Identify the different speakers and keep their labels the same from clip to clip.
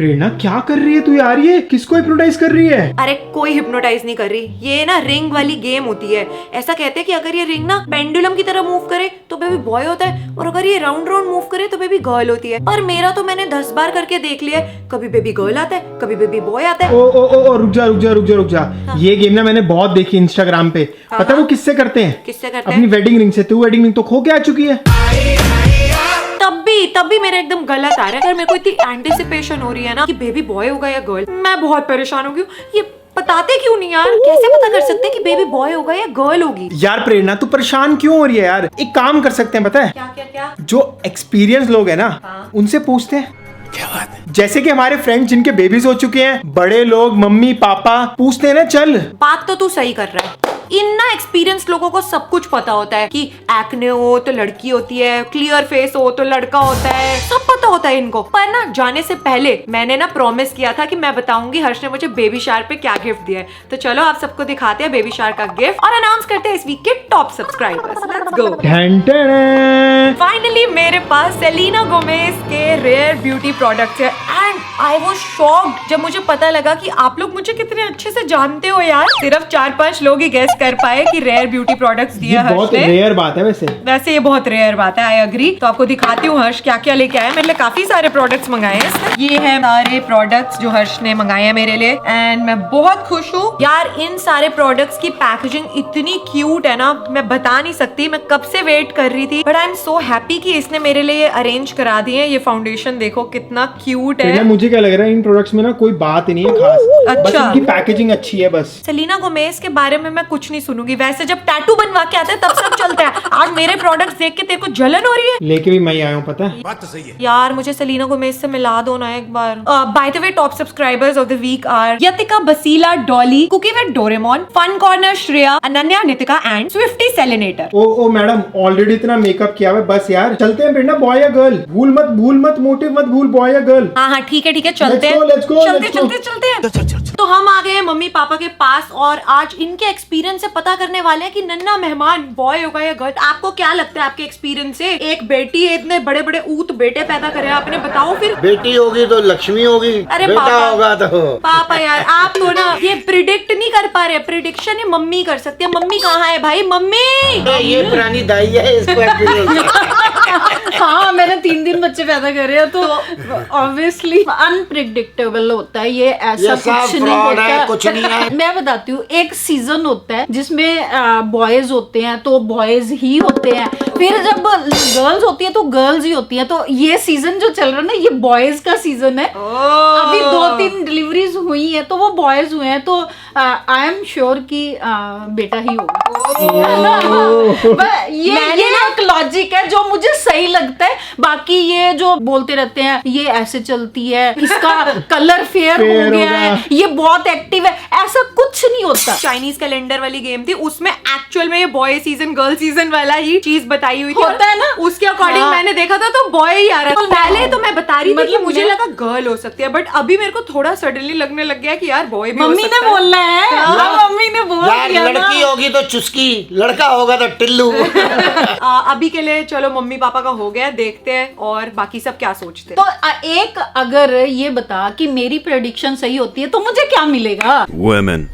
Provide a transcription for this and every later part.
Speaker 1: प्रेरणा क्या कर रही है तू यार? ये किसको हिप्नोटाइज कर रही है?
Speaker 2: अरे कोई हिप्नोटाइज नहीं कर रही, ये ना रिंग वाली गेम होती है। ऐसा कहते हैं कि अगर ये रिंग ना पेंडुलम की तरह मूव करे तो बेबी बॉय होता है, और अगर ये राउंड राउंड मूव करे तो बेबी गर्ल होती है। पर मेरा तो मैंने 10 बार करके देख लिया है, कभी बेबी गर्ल आता है, कभी बेबी बॉय आता है।
Speaker 1: ओ रुक जा। हाँ। ये गेम ना मैंने बहुत देखी इंस्टाग्राम पे। पता है वो किससे करते हैं?
Speaker 2: किससे करते
Speaker 1: हैं? अपनी वेडिंग रिंग से। तू वेडिंग रिंग तो खो के आ चुकी है।
Speaker 2: तब भी मेरा एकदम गलत आ रहा है। मेरे को इतनी एंटिसिपेशन हो रही है ना कि बेबी बॉय होगा या गर्ल, मैं बहुत परेशान हो गई हूँ। ये बताते क्यों नहीं यार? कैसे पता कर सकते हैं कि बेबी बॉय होगा या गर्ल होगी?
Speaker 1: यार प्रेरणा तू परेशान क्यों हो रही है यार? एक काम कर सकते हैं, पता है
Speaker 2: क्या?
Speaker 1: जो एक्सपीरियंस लोग है ना,
Speaker 2: हाँ।
Speaker 1: उनसे पूछते हैं। क्या बात है? जैसे कि हमारे फ्रेंड जिनके बेबीज हो चुके हैं, बड़े लोग, मम्मी पापा, पूछते हैं ना। चल,
Speaker 2: बात तो तू सही कर रहा है। इन ना एक्सपीरियंस लोगों को सब कुछ पता होता है कि एक्ने हो तो लड़की होती है, क्लियर फेस हो तो लड़का होता है, सब पता होता है इनको। पर ना जाने से पहले मैंने ना प्रॉमिस किया था कि मैं बताऊंगी हर्ष ने मुझे बेबी शावर पे क्या गिफ्ट दिया है। तो चलो आप सबको दिखाते हैं बेबी शावर का गिफ्ट और अनाउंस करते हैं इस वीक के top subscribers. Let's go. Finally मेरे पास सेलिना गोमेज के रेयर ब्यूटी प्रोडक्ट्स है एंड आई वाज शॉक्ड जब मुझे पता लगा कि आप लोग मुझे कितने अच्छे से जानते हो यार। सिर्फ 4-5 लोग ही गेस कर पाए कि रेयर ब्यूटी प्रोडक्ट्स दिए हर्ष ने।
Speaker 1: बहुत रेयर बात है वैसे
Speaker 2: ये बहुत रेयर बात है, आई अग्री। तो आपको दिखाती हूँ हर्ष क्या क्या लेके आया। मेरे लिए काफी सारे प्रोडक्ट्स मंगाए हैं इसने। ये है सारे प्रोडक्ट्स जो हर्ष ने मंगाए हैं मेरे लिए एंड मैं बहुत खुश हूँ यार। इन सारे प्रोडक्ट्स की पैकेजिंग इतनी क्यूट है ना, मैं बता नहीं सकती। मैं कब से वेट कर रही थी, but I am so happy कि इसने मेरे लिए अरेंज करा दिए। ये फाउंडेशन देखो कितना क्यूट है।
Speaker 1: मुझे क्या लग रहा है इन प्रोडक्ट्स में ना कोई बात ही नहीं है खास।
Speaker 2: अच्छा।
Speaker 1: बस इनकी पैकेजिंग अच्छी है बस।
Speaker 2: सेलिना गोमेज के बारे में मैं कुछ नहीं सुनूंगी। वैसे जब टैटू बनवा के आते हैं तब सब चलता है। आज मेरे प्रोडक्ट्स देख के तेरे को जलन हो रही है?
Speaker 1: लेके भी मैं आया हूँ, पता है।
Speaker 3: बात तो सही है
Speaker 2: यार, मुझे सेलिना गोमेज से मिला दो ना एक बार। By the way, top subscribers of the week are Yatika Basila, Dolly, Cookie with Doraemon, fun corner Shreya, Ananya, Nitika and Swifty Selenator.
Speaker 1: ओ मैडम, ऑलरेडी इतना मेकअप किया हुआ है, बस यार चलते हैं प्रेरणा। बॉय या गर्ल? भूल मत मोटिव मत भूल, बॉय या गर्ल।
Speaker 2: हाँ ठीक है चलते हैं। तो हम आ गए हैं मम्मी पापा के पास और आज इनके एक्सपीरियंस से पता करने वाले हैं कि नन्ना मेहमान बॉय होगा या गर्ल। आपको क्या लगता है आपके एक्सपीरियंस से? एक बेटी है, इतने बड़े बड़े ऊत बेटे पैदा करे आपने, बताओ फिर।
Speaker 3: बेटी होगी तो लक्ष्मी होगी,
Speaker 2: अरे
Speaker 3: बेटा होगा तो
Speaker 2: पापा यार आप तो ना ये प्रिडिक्ट नहीं कर पा रहे। प्रिडिक्शन ये मम्मी कर सकती है। मम्मी कहाँ है भाई? मम्मी
Speaker 3: ये पुरानी दाई है, इसको
Speaker 4: हाँ, मैंने 3 पैदा करे हैं तो ऑब्वियसली अनप्रिडिक्टेबल होता है ये। ऐसा
Speaker 3: कुछ नहीं है।
Speaker 4: मैं बताती हूँ, एक सीजन होता है जिसमें बॉयज होते हैं तो बॉयज ही होते हैं, फिर जब गर्ल्स होती है तो गर्ल्स ही होती है। तो ये सीजन जो चल रहा है ना, ये बॉयज का सीजन है। अभी 2-3 डिलीवरीज हुई है तो वो बॉयज हुए हैं, तो आई एम श्योर कि बेटा ही होगा। ये एक लॉजिक है जो मुझे सही लगता है। बाकी ये जो बोलते रहते हैं ये ऐसे चलती है, इसका कलर फेयर हो गया है, ये बहुत एक्टिव है, ऐसा कुछ नहीं होता।
Speaker 2: चाइनीज कैलेंडर वाली गेम थी, उसमें एक्चुअल में ये बॉय सीजन गर्ल सीजन वाला ही चीज बताई हुई थी।
Speaker 4: होता है ना,
Speaker 2: उसके अकॉर्डिंग मैंने देखा था तो बॉय ही आ रहा था। पहले तो मैं बता रही थी कि मुझे लगा गर्ल हो सकती है, बट अभी मेरे को थोड़ा सडनली लगने लग गया कि यार बॉय भी
Speaker 4: मम्मी ने बोलना है। मम्मी ने बोल दिया ना।
Speaker 3: लड़की होगी तो चुस्की, लड़का होगा तो टिल्लू।
Speaker 2: अभी के लिए चलो मम्मी पापा का हो गया, देखते हैं और बाकी सब क्या सोचते हैं।
Speaker 4: तो एक अगर ये बता कि मेरी प्रेडिक्शन सही होती है तो मुझे क्या मिलेगा?
Speaker 5: Women.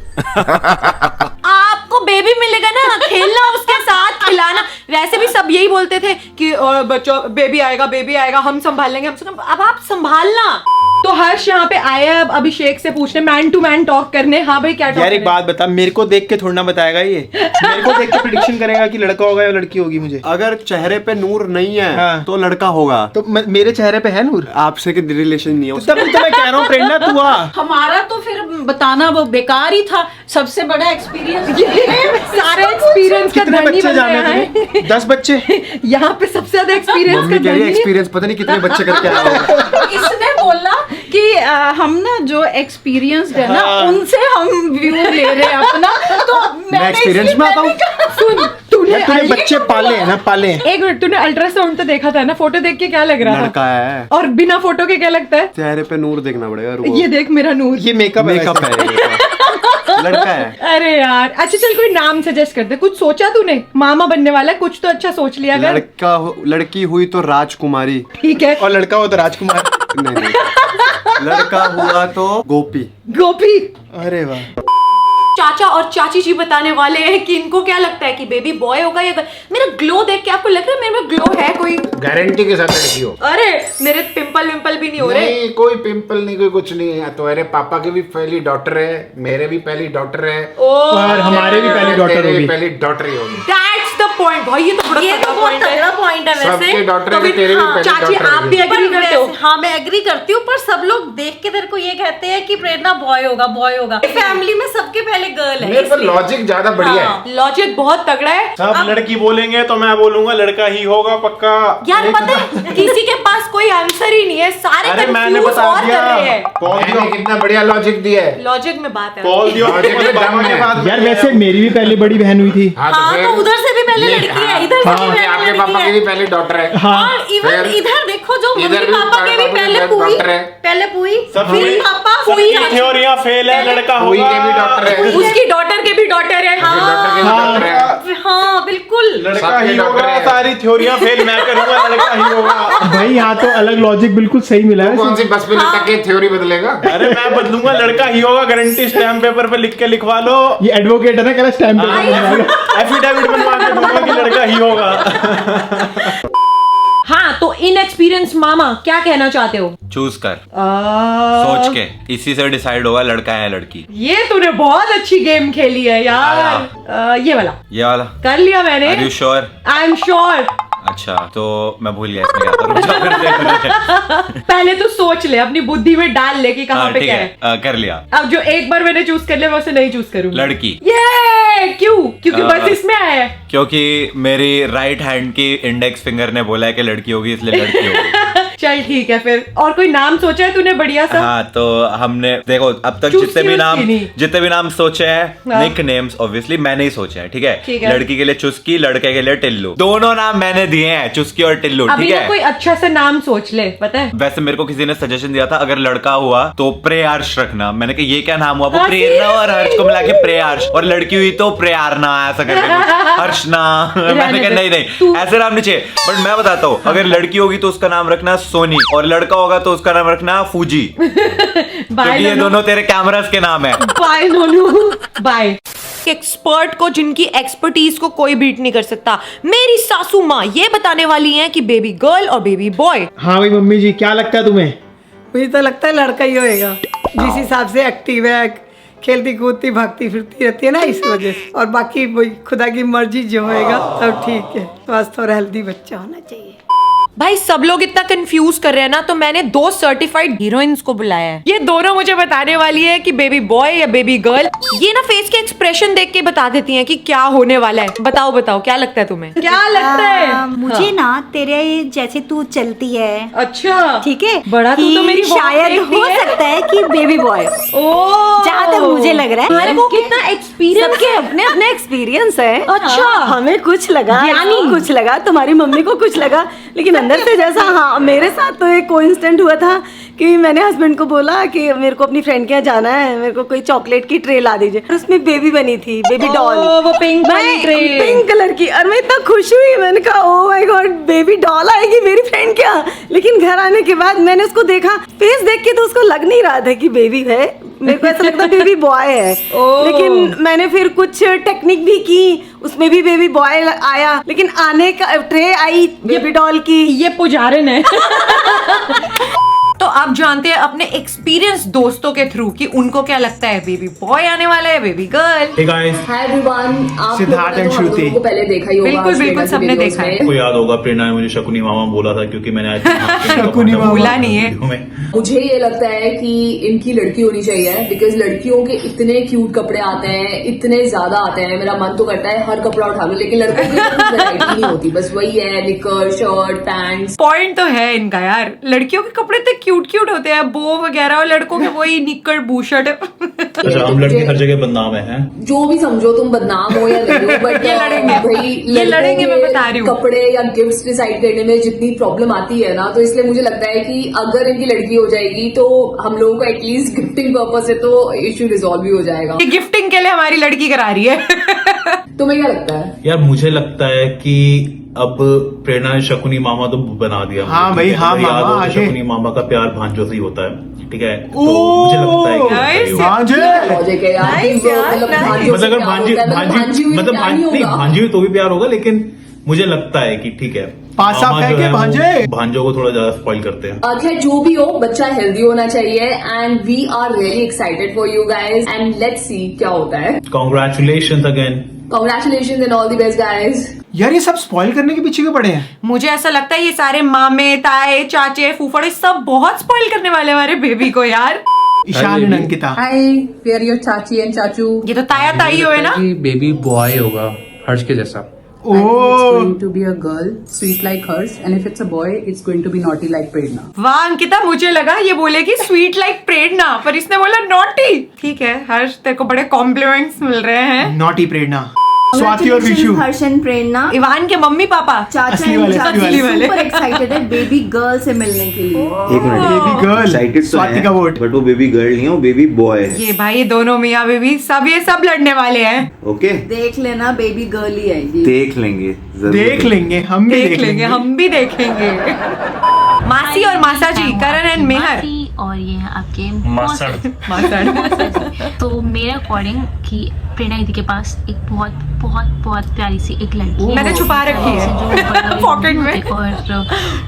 Speaker 2: आपको बेबी मिलेगा ना, खेलना उसके साथ, खिलाना। वैसे भी सब यही बोलते थे कि बच्चों बेबी आएगा हम संभाल लेंगे। अब आप संभालना। तो हर्ष यहाँ पे आया अब अभिषेक से पूछने, मैन टू मैन टॉक करने। हाँ भाई क्या
Speaker 1: यार एक बात बता, मेरे को देख के थोड़ा ना बताएगा ये। मेरे को देख के प्रेडिक्शन करेगा कि लड़का होगा या लड़की होगी। मुझे
Speaker 6: अगर चेहरे पे नूर नहीं है
Speaker 1: हाँ।
Speaker 6: तो लड़का होगा।
Speaker 1: तो मेरे चेहरे पे है नूर?
Speaker 6: आपसे के रिलेशन नहीं है
Speaker 1: तो तभी तो मैं कह रहा हूँ प्रेरणा तू आ।
Speaker 4: हमारा तो फिर बताना वो बेकार ही था। सबसे बड़ा एक्सपीरियंस
Speaker 2: सारे एक्सपीरियंस का
Speaker 1: कितने
Speaker 2: धनी
Speaker 1: बच्चे
Speaker 2: बन
Speaker 1: जाने
Speaker 2: रहे हैं।
Speaker 1: तुम्हें? 10 बच्चे।
Speaker 2: यहाँ पे सबसे ज्यादा एक्सपीरियंस
Speaker 6: मम्मी कह रही है एक्सपीरियंस पता नहीं कितने बच्चे करके आया होगा।
Speaker 4: इसने बोला कि हम ना जो एक्सपीरियंस्ड है ना उनसे हम व्यू ले रहे हैं अपना। तो
Speaker 6: मैं एक्सपीरियंस में आता हूँ।
Speaker 2: सुन,
Speaker 1: तूने बच्चे पाले हैं ना? पाले हैं।
Speaker 2: एक मिनट, तूने अल्ट्रासाउंड तो देखा था ना? फोटो देख के क्या लग रहा था?
Speaker 6: लड़का है।
Speaker 2: और बिना फोटो के क्या लगता है?
Speaker 6: चेहरे पे नूर देखना पड़ेगा।
Speaker 2: ये देख मेरा नूर,
Speaker 1: ये मेकअप है।
Speaker 6: लड़का है।
Speaker 2: अरे यार, अच्छा चल कोई नाम सजेस्ट कर दे। कुछ सोचा तूने? मामा बनने वाला है, कुछ तो अच्छा सोच लिया अगर।
Speaker 6: लड़की हुई तो राजकुमारी।
Speaker 2: ठीक है।
Speaker 1: और लड़का हो तो राजकुमार।
Speaker 6: नहीं लड़का हुआ तो गोपी।
Speaker 2: गोपी।
Speaker 1: अरे वाह।
Speaker 2: चाचा और चाची जी बताने वाले हैं कि इनको क्या लगता है कि बेबी बॉय होगा या गर्ल। मेरा ग्लो देख के आपको लग रहा है मेरे में ग्लो है कोई?
Speaker 3: गारंटी के साथ लड़की हो।
Speaker 2: अरे मेरे पिंपल विंपल भी नहीं हो रहे।
Speaker 3: नहीं, कोई पिंपल नहीं, कोई कुछ नहीं है। तुम्हारे पापा की भी पहली डॉटर है, मेरे भी पहली डॉटर है,
Speaker 1: और हमारे भी पहली डॉटर
Speaker 3: तेरी
Speaker 1: होगी।
Speaker 3: भी पहली डॉटर ही होगी।
Speaker 2: That's the point भाई, ये तो बड़ा तगड़ा पॉइंट है वैसे।
Speaker 3: सबके डॉटर
Speaker 2: तो
Speaker 3: है,
Speaker 2: फिर
Speaker 3: तेरे भी पहली
Speaker 2: चाची
Speaker 3: डॉटर
Speaker 2: आप भी
Speaker 3: होगी।
Speaker 2: एग्री करते हो?
Speaker 5: हाँ मैं एग्री करती हूँ, पर सब लोग देख के तेरे को ये कहते हैं कि प्रेरणा बॉय होगा बॉय होगा। फैमिली में सबके पहले गर्ल है।
Speaker 3: मेरे पर लॉजिक ज्यादा बढ़िया है।
Speaker 2: लॉजिक बहुत तगड़ा है।
Speaker 7: सब लड़की बोलेंगे तो मैं बोलूंगा लड़का ही होगा पक्का।
Speaker 2: यार पता है किसी के पास कोई आंसर ही नहीं है, सारे
Speaker 7: अरे मैंने
Speaker 2: कंफ्यूज
Speaker 7: बता
Speaker 2: और कर
Speaker 7: दिया।
Speaker 2: रहे हैं।
Speaker 7: कॉल दियो,
Speaker 3: मैंने कितना बढ़िया लॉजिक दिया है।
Speaker 2: लॉजिक में बात है।
Speaker 7: कॉल दियो।
Speaker 3: लॉजिक में दम है।
Speaker 1: यार वैसे मेरी भी पहली बड़ी बहन हुई थी।
Speaker 3: हाँ
Speaker 5: हाँ तो उधर से भी पहले
Speaker 3: ये-
Speaker 5: लड़की है,
Speaker 3: हाँ,
Speaker 5: इधर से भी
Speaker 3: हाँ,
Speaker 5: पहले
Speaker 3: आपके
Speaker 5: लड़की
Speaker 3: पापा की भी
Speaker 5: है।
Speaker 3: पहली डॉटर है।
Speaker 1: हाँ।
Speaker 5: और इवन
Speaker 3: फिर-
Speaker 5: इधर देखो जो
Speaker 3: इधर
Speaker 5: मम्मी
Speaker 3: भी
Speaker 5: पापा के भी
Speaker 3: पापा
Speaker 5: पहले
Speaker 3: के
Speaker 5: पुई,
Speaker 3: डॉक्टर है।
Speaker 5: पहले पुई,
Speaker 7: सब
Speaker 5: फिर पापा
Speaker 7: सबकी
Speaker 5: हुई।
Speaker 7: थ्योरियां फेल है, लड़का
Speaker 3: हुई
Speaker 7: होगा।
Speaker 3: के भी डॉक्टर है।
Speaker 2: उसकी डॉटर के भी डॉटर है।
Speaker 3: डॉक्टर के भी डॉक्टर है।
Speaker 5: हाँ बिल्कुल।
Speaker 7: लड़का
Speaker 3: सबके
Speaker 7: ही
Speaker 3: डॉक्टर
Speaker 7: होगा,
Speaker 3: है।
Speaker 7: सारी थ्योरियां फेल मैं करूंगा, लड़का ही होगा।
Speaker 1: भाई यहाँ तो अलग लॉजिक बिल्कुल सही मिला
Speaker 3: तू कौन
Speaker 1: है।
Speaker 3: सी बस में लटक के थ्योरी बदलेगा?
Speaker 7: अरे मैं बदलूंगा, लड़का ही होगा, गारंटी स्टैम्प पेपर पे लिख के लिखवा लो।
Speaker 1: ये एडवोकेट है ना, कह रहा स्टैम्प पेपर।
Speaker 7: एफिडेविट बनवा के दूंगा कि लड़का ही होगा।
Speaker 2: हाँ तो इनएक्सपीरियंस मामा क्या कहना चाहते हो?
Speaker 8: चूज कर, सोच के, इसी से डिसाइड होगा लड़का है या लड़की।
Speaker 2: ये तूने बहुत अच्छी गेम खेली है यार। ये वाला
Speaker 8: ये वाला
Speaker 2: कर लिया मैंने।
Speaker 8: Are you sure?
Speaker 2: I am sure.
Speaker 8: अच्छा तो मैं भूल गया इसमें क्या था, रुक जाओ फिर से।
Speaker 2: पहले तू सोच ले, अपनी बुद्धि में डाल ले कि कहाँ
Speaker 8: हाँ
Speaker 2: पे
Speaker 8: ठीक
Speaker 2: क्या है।
Speaker 8: है, कर लिया।
Speaker 2: अब जो एक बार मैंने चूज कर लिया मैं उसे नहीं चूज करूंगी।
Speaker 8: लड़की।
Speaker 2: ये क्यों? क्योंकि बस इसमें आया है।
Speaker 8: क्योंकि मेरी राइट हैंड की इंडेक्स फिंगर ने बोला है कि लड़की होगी, इसलिए लड़की होगी।
Speaker 2: चल ठीक है फिर। और कोई नाम सोचा है तूने बढ़िया सा?
Speaker 8: हाँ तो हमने देखो अब तक
Speaker 2: Choose
Speaker 8: जितने भी नाम सोचे हैं,
Speaker 2: हाँ।
Speaker 8: निक नेम्स ऑब्वियसली मैंने ही सोचे हैं, ठीक
Speaker 2: ठीक
Speaker 8: है।
Speaker 2: है।
Speaker 8: लड़की के लिए चुस्की, लड़के के लिए टिल्लू, दोनों नाम मैंने दिए हैं, चुस्की और टिल्लू,
Speaker 2: अभी
Speaker 8: ठीक
Speaker 2: ना
Speaker 8: है।
Speaker 2: कोई अच्छा सा नाम सोच ले, पता है।
Speaker 8: वैसे मेरे को किसी ने सजेशन दिया था अगर लड़का हुआ तो प्रेयार्श रखना। मैंने कहा ये क्या नाम हुआ? वो
Speaker 2: हाँ,
Speaker 8: प्रेरणा और
Speaker 2: seriously?
Speaker 8: हर्ष को मिला के प्रेयार्श, और लड़की हुई तो प्रेयारना, ऐसा करके कुछ। हर्षना। मैंने कहा नहीं
Speaker 2: तू-
Speaker 8: ऐसे नाम नहीं चाहिए। बट मैं बताता हूँ, अगर लड़की होगी तो उसका नाम रखना सोनी, और लड़का होगा तो उसका नाम रखना फूजी, क्योंकि ये दोनों तेरे कैमरास के नाम है।
Speaker 2: Bye नोनू bye. एक्सपर्ट को जिनकी एक्सपर्टीज को कोई बीट नहीं कर सकता, मेरी सासू माँ ये बताने वाली हैं कि बेबी गर्ल और बेबी बॉय।
Speaker 1: हाँ भाई मम्मी जी, क्या लगता है तुम्हें?
Speaker 9: मुझे तो लगता है लड़का ही होएगा, जिस हिसाब से एक्टिव है, खेलती कूदती भागती फिरती रहती है ना, इस वजह से। और बाकी वही खुदा की मर्जी जो होएगा सब ठीक है, स्वस्थ और हेल्दी बच्चा होना चाहिए।
Speaker 2: भाई सब लोग इतना कंफ्यूज कर रहे हैं ना, तो मैंने 2 सर्टिफाइड हीरोइंस को बुलाया है। ये दोनों मुझे बताने वाली है कि बेबी बॉय या बेबी गर्ल। ये ना फेस के एक्सप्रेशन देख के बता देती हैं कि क्या होने वाला है। बताओ बताओ क्या लगता है तुम्हें? क्या लगता है?
Speaker 5: मुझे ना तेरे जैसे तू चलती है,
Speaker 2: अच्छा
Speaker 5: ठीक है,
Speaker 2: बड़ा तू
Speaker 5: कि
Speaker 2: तो मेरी walk
Speaker 5: शायद
Speaker 2: देखती
Speaker 5: हो
Speaker 2: है।
Speaker 5: सकता है कि बेबी बॉय हो।
Speaker 2: ओ
Speaker 5: जहाँ तक मुझे लग रहा है।
Speaker 2: तुम्हारे को कितना एक्सपीरियंस
Speaker 5: सबके अपने अपने एक्सपीरियंस है।
Speaker 2: अच्छा।
Speaker 5: हाँ, हमें कुछ लगा,
Speaker 2: ज्ञानी।
Speaker 5: इसको कुछ लगा, तुम्हारी मम्मी को कुछ लगा, लेकिन अंदर से जैसा, हाँ मेरे साथ तो एक कोइंसिडेंट हुआ था कि मैंने हस्बैंड को बोला कि मेरे को अपनी फ्रेंड के यहाँ जाना है, मेरे को कोई चॉकलेट की ट्रे ला दीजिए, और उसमें बेबी बनी थी, बेबी डॉल,
Speaker 2: वो पिंक वाली ट्रे।
Speaker 5: पिंक कलर की। और मैं इतना खुश हुई, मैंने कहा oh my God baby doll आएगी मेरी फ्रेंड के यहाँ। लेकिन घर आने के बाद मैंने उसको देखा, फेस देख के तो उसको लग नहीं रहा था कि बेबी है, मेरे को ऐसा लगता बेबी बॉय है। लेकिन मैंने फिर कुछ टेक्निक भी की, उसमें भी बेबी बॉय आया, लेकिन आने का ट्रे आई बेबी डॉल की।
Speaker 2: ये पुजारन है। तो आप जानते हैं अपने एक्सपीरियंस दोस्तों के थ्रू कि उनको क्या लगता है, बेबी बॉय आने वाला है, baby girl.
Speaker 7: Hey guys,
Speaker 10: hi everyone, आप
Speaker 1: सिद्धार्थ and श्रुति।
Speaker 10: को पहले देखा ही होगा।
Speaker 2: बिल्कुल, बिल्कुल,
Speaker 10: प्रेरणा की
Speaker 2: सबने
Speaker 10: वीडियोस
Speaker 2: देखा है।
Speaker 10: में।
Speaker 7: आपको याद होगा प्रेरणा ने मुझे शकुनी मामा बोला था, क्योंकि मैंने आज
Speaker 1: शकुनी मामा।
Speaker 2: भूला नहीं है।
Speaker 10: मुझे ये लगता है कि इनकी लड़की होनी चाहिए, बिकॉज लड़कियों के इतने क्यूट कपड़े आते हैं, इतने ज्यादा आते हैं, मेरा मन तो करता है हर कपड़ा उठा लो, लेकिन लड़कों की वैरायटी नहीं होती, बस वही है निकर, शर्ट, पैंट्स।
Speaker 2: पॉइंट तो है इनका यार, लड़कियों के कपड़े इतने क्यूट क्यूट होते हैं, बो वगैरह, और लड़कों के वही निक्कर बूशर्ट।
Speaker 7: अच्छा, हम लड़के हर जगह बदनाम है।
Speaker 10: जो भी समझो तुम, बदनाम हो या नहीं हो, बट
Speaker 2: ये लड़ेंगे।
Speaker 10: भाई
Speaker 2: ये लड़ेंगे, मैं बता रही हूँ।
Speaker 10: कपड़े या गिफ्ट्स डिसाइड करने में जितनी प्रॉब्लम आती है ना, तो इसलिए मुझे लगता है कि अगर इनकी लड़की हो जाएगी तो हम लोगों को एटलीस्ट गिफ्टिंग पर्पज से तो इश्यू रिजॉल्व भी हो जाएगा।
Speaker 2: ये गिफ्टिंग के लिए हमारी लड़की करा रही है।
Speaker 10: तुम्हें क्या लगता है?
Speaker 7: यार मुझे लगता है कि अब प्रेरणा ने शकुनी मामा तो बना दिया।
Speaker 1: हाँ भाई, हाँ
Speaker 7: याद
Speaker 1: मामा,
Speaker 7: हो तो
Speaker 1: आगे।
Speaker 7: शकुनी मामा का प्यार भांजों से ही होता है। ठीक है, तो मुझे लगता है कि
Speaker 2: nice.
Speaker 1: भांजे
Speaker 10: लॉजिक है यार कि वो मतलब भांजियों
Speaker 7: मतलब
Speaker 10: से
Speaker 7: अगर
Speaker 10: प्यार
Speaker 7: भांजी
Speaker 10: होता है,
Speaker 7: भांजी
Speaker 10: हुई
Speaker 7: मतलब
Speaker 10: प्यार नहीं
Speaker 7: नहीं,
Speaker 10: होगा।
Speaker 7: भांजी हुई तो भी प्यार होगा, लेकिन मुझे लगता है कि ठीक है,
Speaker 1: पासा
Speaker 7: मामा
Speaker 1: फेंक
Speaker 7: जो
Speaker 1: के
Speaker 7: है वो
Speaker 1: भांजे।
Speaker 7: भांजों को थोड़ा ज्यादा स्पॉइल करते हैं।
Speaker 10: खैर जो भी हो, बच्चा हेल्दी होना चाहिए and we are really excited for you guys and let's see क्या होता है।
Speaker 7: Congratulation again.
Speaker 10: Congratulation and all the best guys.
Speaker 1: यार ये सब स्पॉइल करने के पीछे क्यों पड़े हैं?
Speaker 2: मुझे ऐसा लगता है ये सारे मामे ताए चाचे फूफड़े सब बहुत स्पॉइल करने वाले हमारे बेबी को यार।
Speaker 1: Ishaan and Ankita.
Speaker 11: Hi, we are your चाची एंड चाचू।
Speaker 2: ये तो ताया ताई हुए ना।
Speaker 6: बेबी बॉय होगा हर्ष के जैसा।
Speaker 11: It's going to be a girl, sweet like hers, and if it's a boy, it's going to be naughty like Prerna.
Speaker 2: वाह अंकिता, मुझे लगा ये बोलेगी स्वीट लाइक प्रेरणा, पर इसने बोला नॉटी। ठीक है हर्ष, तेरे को बड़े कॉम्प्लीमेंट्स मिल रहे हैं।
Speaker 1: नॉटी प्रेरणा। स्वाति और विशु।
Speaker 5: हर्ष एंड प्रेरणा।
Speaker 2: इवान के मम्मी पापा
Speaker 5: चाचा
Speaker 1: असली
Speaker 5: एंड
Speaker 1: वाले,
Speaker 5: चाची
Speaker 1: असली
Speaker 2: वाले।
Speaker 5: सुपर एक्साइटेड है बेबी गर्ल से मिलने के लिए।
Speaker 8: एक मिनट,
Speaker 1: बेबी गर्ल।
Speaker 8: एक्साइटेड तो
Speaker 1: स्वाति का वोट।
Speaker 8: बट वो बेबी गर्ल नहीं है, वो बेबी बॉय है।
Speaker 2: ये भाई दोनों मियाँ बेबी सब ये सब लड़ने वाले हैं।
Speaker 8: ओके,
Speaker 5: देख लेना बेबी गर्ल ही आएगी।
Speaker 8: देख लेंगे, जरूर
Speaker 1: देख लेंगे, हम भी
Speaker 2: देख लेंगे, हम भी देखेंगे। मासी और मासा जी, करण एंड मेहर।
Speaker 12: और ये है आपके
Speaker 7: मासड़।
Speaker 2: मासा।
Speaker 12: तो मेरे अकॉर्डिंग कि प्रेरणा दीदी के पास एक बहुत बहुत बहुत प्यारी सी एक लड़की है।
Speaker 2: मैंने छुपा रखी है
Speaker 12: जो
Speaker 2: पॉकेट में।
Speaker 12: और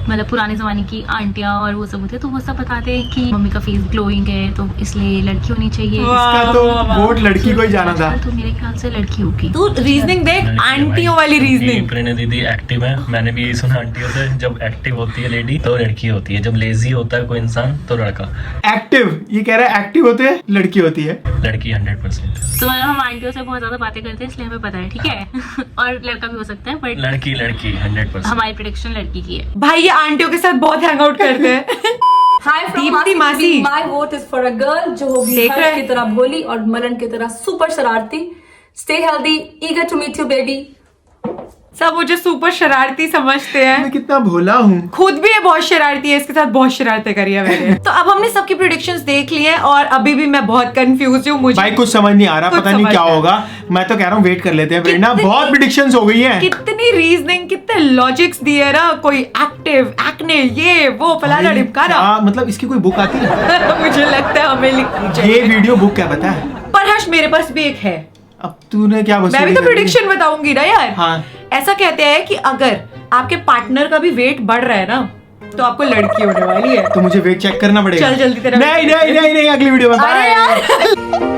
Speaker 12: मतलब पुराने जमाने की आंटियां और वो सब होते हैं, तो वो सब बताते हैं कि मम्मी का फेस ग्लोइंग है, तो इसलिए लड़की होनी चाहिए।
Speaker 1: इसका तो वोट लड़की को ही जाना था।
Speaker 12: तो मेरे ख्याल से लड़की होगी।
Speaker 2: तू रीजनिंग देख, आंटियों वाली रीजनिंग।
Speaker 7: प्रेरणा दीदी एक्टिव है, मैंने भी यही सुना आंटियों से, जब एक्टिव होती है लेडी तो लड़की होती है, जब लेजी होता है कोई इंसान तो लड़का।
Speaker 1: एक्टिव, ये कह रहा है एक्टिव होते हैं लड़की होती है।
Speaker 7: लड़की 100%।
Speaker 12: तो मतलब हम आंटियों से बहुत ज्यादा बातें करते हैं, इसलिए हमें पता है, ठीक है। और लड़का भी हो सकता है, बट
Speaker 7: लड़की 100%।
Speaker 12: हमारी प्रेडिक्शन लड़की की है।
Speaker 2: भाई ये आंटियों के साथ बहुत हैंग आउट करते हैं।
Speaker 10: हाय
Speaker 2: दीप्ति मासी।
Speaker 10: My vote is for a girl जो होगी
Speaker 2: देख रहे
Speaker 10: हर्ष
Speaker 2: हैं?
Speaker 10: की तरह भोली और मलन की तरह सुपर शरारती। Stay healthy, eager to meet you baby.
Speaker 2: सब मुझे सुपर शरारती समझते हैं।
Speaker 1: मैं कितना भोला हूँ।
Speaker 2: खुद भी ये बहुत शरारती है, इसके साथ बहुत शरारतें करी है मैंने। तो अब हमने सबकी प्रेडिक्शंस देख ली हैं और अभी भी मैं बहुत कंफ्यूज हूँ। मुझे
Speaker 1: भाई कुछ समझ नहीं आ रहा,
Speaker 2: कुछ
Speaker 1: पता नहीं
Speaker 2: समझ
Speaker 1: क्या
Speaker 2: नहीं।
Speaker 1: होगा। मैं तो कह रहा हूँ वेट कर लेते हैं प्रेरणा,
Speaker 2: कितनी-
Speaker 1: बहुत प्रेडिक्शंस हो गई हैं।
Speaker 2: कितनी रीजनिंग, कितने लॉजिक्स दिए ना, कोई एक्टिव एक्ने ये वो फलाना ढिमकाना।
Speaker 1: हाँ, मतलब इसकी कोई बुक आती है?
Speaker 2: मुझे लगता है हमें लिखनी
Speaker 1: ये
Speaker 2: चाहिए।
Speaker 1: वीडियो बुक क्या पता है?
Speaker 2: पर हर्ष मेरे पास भी एक है।
Speaker 1: अब तूने क्या
Speaker 2: मैं भी
Speaker 1: वसूली
Speaker 2: तो
Speaker 1: कर ली?
Speaker 2: प्रेडिक्शन बताऊंगी ना यार।
Speaker 1: हाँ।
Speaker 2: ऐसा कहते हैं कि अगर आपके पार्टनर का भी वेट बढ़ रहा है ना, तो आपको लड़की होने वाली है।
Speaker 1: तो मुझे वेट चेक करना पड़ेगा।
Speaker 2: चल जल्दी तेरा
Speaker 1: नहीं नहीं नहीं नहीं, अगली वीडियो में
Speaker 2: अरे यार